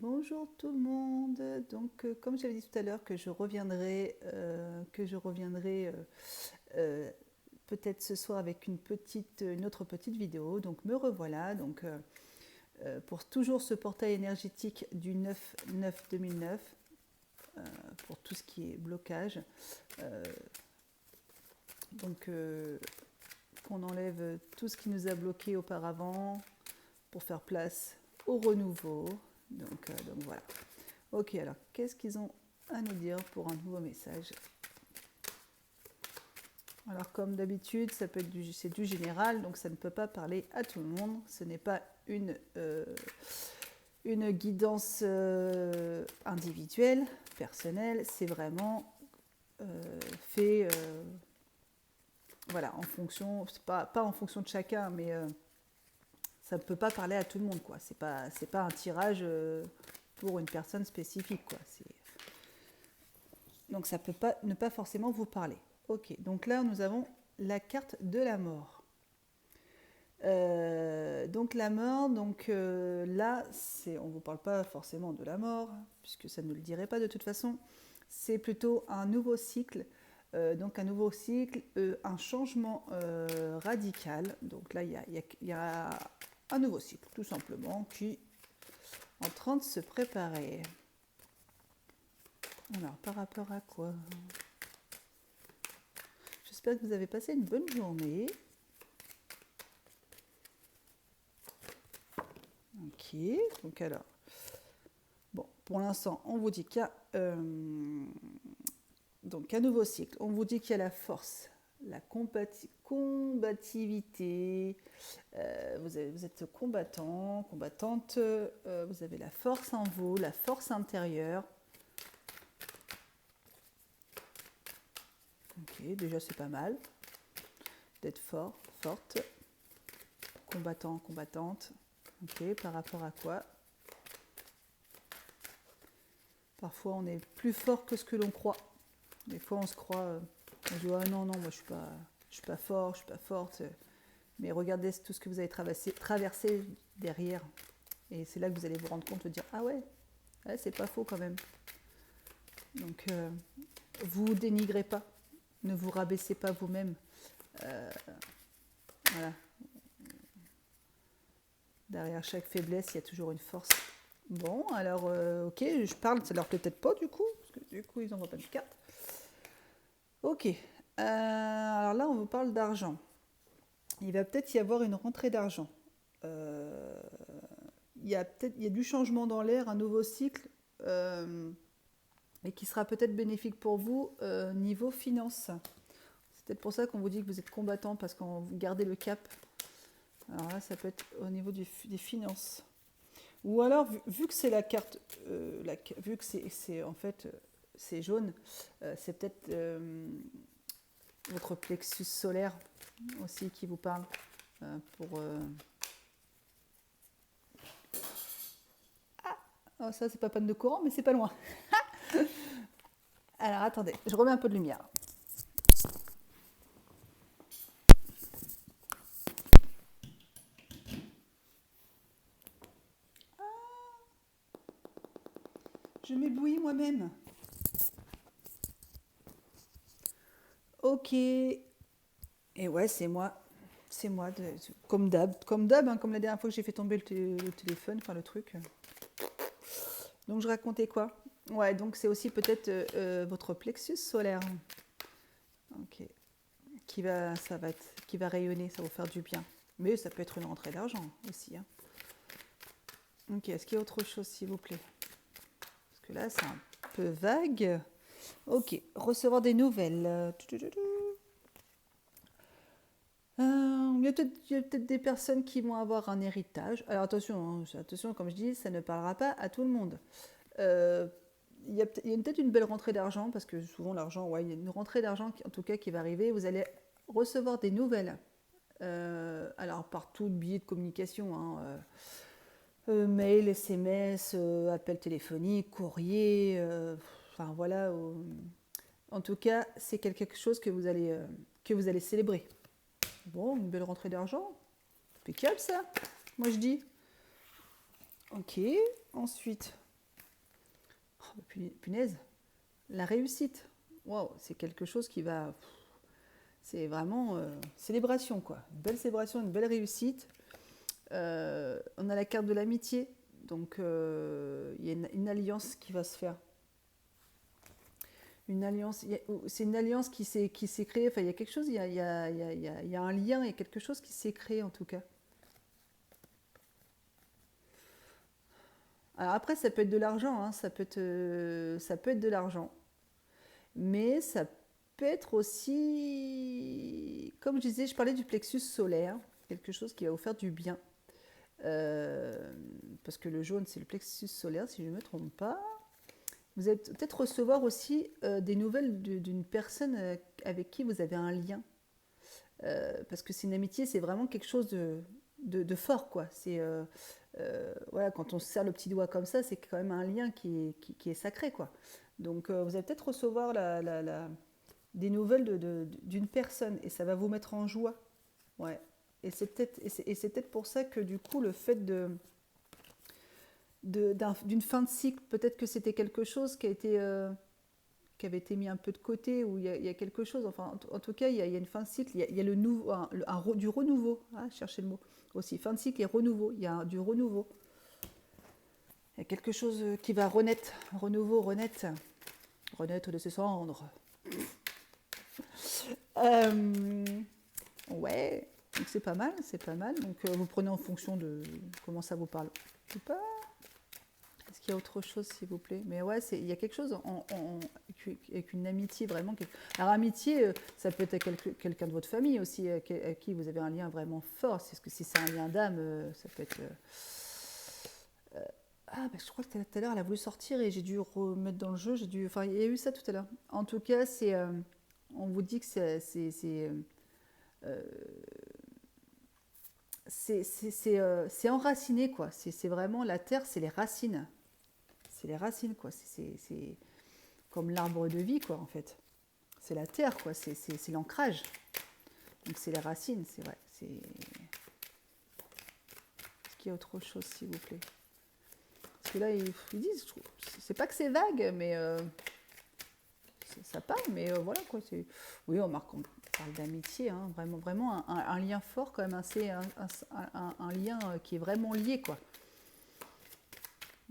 Bonjour tout le monde. Donc, comme j'avais dit tout à l'heure, que je reviendrai, euh, peut-être ce soir avec une autre petite vidéo. Donc, me revoilà. Donc, pour toujours ce portail énergétique du 9-9-2009, pour tout ce qui est blocage. Euh, donc, qu'on enlève tout ce qui nous a bloqué auparavant pour faire place au renouveau. Donc voilà. Ok, alors qu'est-ce qu'ils ont à nous dire pour un nouveau message? Alors comme d'habitude, c'est du général, donc ça ne peut pas parler à tout le monde. Ce n'est pas une guidance individuelle, personnelle. C'est vraiment fait, voilà, en fonction, pas en fonction de chacun, mais ça ne peut pas parler à tout le monde, quoi. C'est pas un tirage pour une personne spécifique, quoi. Donc ça peut pas ne pas forcément vous parler. Ok, donc là nous avons la carte de la mort. Donc la mort, là, on ne vous parle pas forcément de la mort, puisque ça ne le dirait pas de toute façon. C'est plutôt un nouveau cycle, un changement radical. Donc là, il y a un nouveau cycle, tout simplement, qui est en train de se préparer. Alors, par rapport à quoi? J'espère que vous avez passé une bonne journée. Ok, donc alors, bon, pour l'instant, on vous dit qu'il y a donc un nouveau cycle. On vous dit qu'il y a la force, la combativité. Vous êtes combattant, combattante. Vous avez la force en vous, la force intérieure. Ok, déjà c'est pas mal d'être fort, forte, combattant, combattante. Ok, par rapport à quoi? Parfois on est plus fort que ce que l'on croit. Des fois on se croit, on se dit ah non, moi je suis pas fort, je suis pas forte. Mais regardez tout ce que vous avez traversé derrière. Et c'est là que vous allez vous rendre compte de dire ah ouais, c'est pas faux quand même. Donc vous dénigrez pas, ne vous rabaissez pas vous-même. Voilà. Derrière chaque faiblesse, il y a toujours une force. Bon, alors, ok, je parle, ça leur plaît peut-être pas du coup, parce que du coup, ils n'envoient pas de carte. Ok, alors là, on vous parle d'argent. Il va peut-être y avoir une rentrée d'argent. Euh, il y a du changement dans l'air, un nouveau cycle, et qui sera peut-être bénéfique pour vous niveau finance. C'est peut-être pour ça qu'on vous dit que vous êtes combattant, parce qu'on vous gardez le cap. Alors là, ça peut être au niveau des finances. Ou alors, vu que c'est la carte, vu que c'est en fait c'est jaune, c'est peut-être votre plexus solaire aussi qui vous parle pour. Oh, ça, c'est pas panne de courant, mais c'est pas loin. Alors attendez, je remets un peu de lumière. Je m'éblouis moi-même. Ok. Et ouais, c'est moi. C'est moi, comme d'hab, hein, comme la dernière fois que j'ai fait tomber le téléphone, enfin le truc. Donc je racontais quoi? Ouais, donc c'est aussi peut-être votre plexus solaire, ok, qui va rayonner, ça va vous faire du bien. Mais ça peut être une rentrée d'argent aussi, hein. Ok, est-ce qu'il y a autre chose, s'il vous plaît? Parce que là, c'est un peu vague. Ok, recevoir des nouvelles. Il y a peut-être des personnes qui vont avoir un héritage. Alors attention, hein, attention, comme je dis, ça ne parlera pas à tout le monde. Euh, il y a peut-être une belle rentrée d'argent, parce que souvent l'argent, ouais, il y a une rentrée d'argent en tout cas qui va arriver. Vous allez recevoir des nouvelles. Alors par tout biais de communication, hein, mail, SMS, appel téléphonique, courrier, enfin voilà. En tout cas, c'est quelque chose que vous allez célébrer. Bon, une belle rentrée d'argent, impeccable ça, moi je dis. Ok, ensuite, punaise, la réussite. Waouh, c'est quelque chose qui va... C'est vraiment célébration, quoi. Une belle célébration, une belle réussite. On a la carte de l'amitié. Donc, il y a une alliance qui va se faire. Une alliance, c'est une alliance qui s'est créée. Enfin, il y a quelque chose, il y a un lien, il y a quelque chose qui s'est créé en tout cas. Alors après, ça peut être de l'argent, hein, ça peut être de l'argent. Mais ça peut être aussi, comme je disais, je parlais du plexus solaire, quelque chose qui va vous faire du bien. Parce que le jaune, c'est le plexus solaire, si je ne me trompe pas. Vous allez peut-être recevoir aussi des nouvelles d'une personne avec qui vous avez un lien. Parce que c'est une amitié, c'est vraiment quelque chose de fort, quoi. Voilà, quand on se serre le petit doigt comme ça, c'est quand même un lien qui est sacré, quoi. Donc vous allez peut-être recevoir des nouvelles d'une personne et ça va vous mettre en joie. Ouais. Et c'est peut-être pour ça que du coup, le fait d'une fin de cycle, peut-être que c'était quelque chose qui avait été mis un peu de côté, ou il y a quelque chose, enfin en tout cas il y a une fin de cycle, il y a le nouveau, du renouveau, ah, cherchez le mot aussi, fin de cycle et renouveau, il y a du renouveau, il y a quelque chose qui va renaître, renouveau, renaître de ses cendres. Ouais, donc c'est pas mal, donc vous prenez en fonction de comment ça vous parle. Je sais pas. Est-ce qu'il y a autre chose, s'il vous plaît? Mais ouais, il y a quelque chose avec une amitié vraiment. Alors, amitié, ça peut être avec quelqu'un de votre famille aussi, avec qui vous avez un lien vraiment fort. Parce que si c'est un lien d'âme, ça peut être. Ah, bah, je crois que tout à l'heure, elle a voulu sortir et j'ai dû remettre dans le jeu. Enfin, il y a eu ça tout à l'heure. En tout cas, on vous dit que euh, c'est enraciné, quoi. C'est vraiment la terre, c'est les racines. C'est les racines, quoi. C'est comme l'arbre de vie, quoi, en fait. C'est la terre, quoi. C'est l'ancrage. Donc c'est les racines, c'est vrai. Est-ce qu'il y a autre chose, s'il vous plaît? Parce que là, ils disent, c'est pas que c'est vague, mais ça parle, mais voilà, quoi. Oui, on parle d'amitié, hein, vraiment, vraiment un lien fort, quand même, un lien qui est vraiment lié, quoi.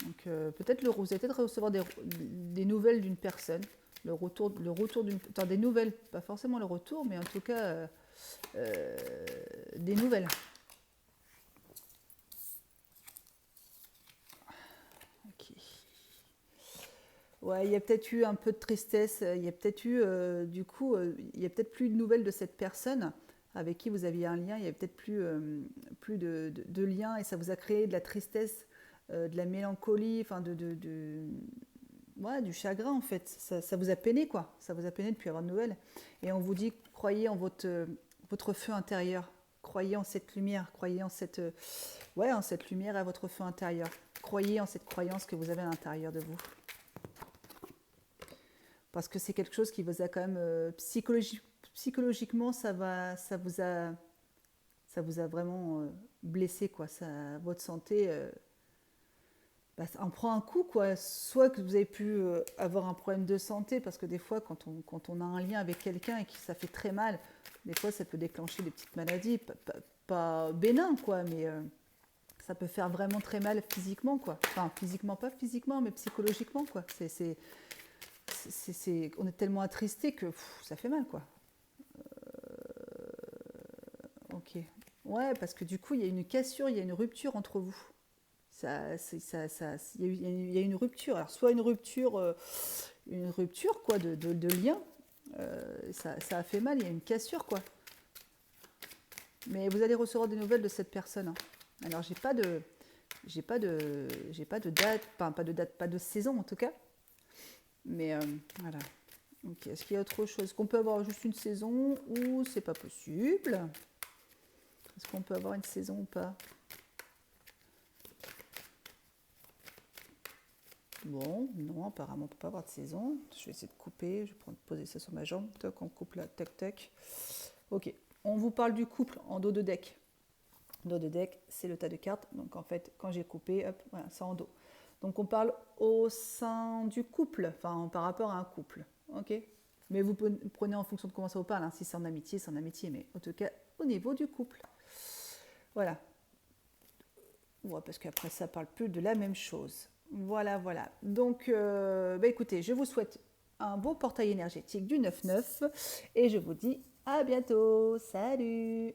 Donc peut-être vous allez peut-être recevoir des nouvelles d'une personne, le retour des nouvelles, pas forcément le retour, mais en tout cas des nouvelles. Ok. Ouais, il y a peut-être eu un peu de tristesse, il y a peut-être eu du coup, il y a peut-être plus de nouvelles de cette personne avec qui vous aviez un lien, il y a peut-être plus de lien et ça vous a créé de la tristesse, de la mélancolie, enfin ouais, du chagrin en fait. Ça vous a peiné, quoi. Ça vous a peiné de ne plus avoir de nouvelles. Et on vous dit, croyez en votre feu intérieur. Croyez en cette lumière. Croyez en cette lumière et à votre feu intérieur. Croyez en cette croyance que vous avez à l'intérieur de vous. Parce que c'est quelque chose qui vous a quand même psychologiquement, ça vous a vraiment blessé, quoi. Votre santé bah, on prend un coup, quoi. Soit que vous avez pu avoir un problème de santé, parce que des fois, quand on a un lien avec quelqu'un et que ça fait très mal, des fois, ça peut déclencher des petites maladies, pas bénin, quoi, mais ça peut faire vraiment très mal physiquement, quoi. Enfin, physiquement, pas physiquement, mais psychologiquement, quoi. On est tellement attristé que ça fait mal, quoi. Ok. Ouais, parce que du coup, il y a une cassure, il y a une rupture entre vous. Il y a une rupture. Alors, soit une rupture quoi, de lien. Ça a fait mal, il y a une cassure, quoi. Mais vous allez recevoir des nouvelles de cette personne, hein. Alors, j'ai pas de date, enfin, pas de date, pas de saison en tout cas. Mais voilà. Ok. Est-ce qu'il y a autre chose? Est-ce qu'on peut avoir juste une saison ou c'est pas possible? Est-ce qu'on peut avoir une saison ou pas? Bon, non, apparemment on ne peut pas avoir de saison. Je vais essayer de couper, je vais poser ça sur ma jambe. Toc, on coupe là, tac, tac. Ok, on vous parle du couple en dos de deck. Dos de deck, c'est le tas de cartes. Donc en fait, quand j'ai coupé, hop, voilà, c'est en dos. Donc on parle au sein du couple, enfin par rapport à un couple. Ok. Mais vous prenez en fonction de comment ça vous parle. Hein. Si c'est en amitié, c'est en amitié. Mais en tout cas, au niveau du couple. Voilà. Ouais, parce qu'après, ça parle plus de la même chose. Voilà, voilà. Donc, bah écoutez, je vous souhaite un beau portail énergétique du 9-9 et je vous dis à bientôt. Salut!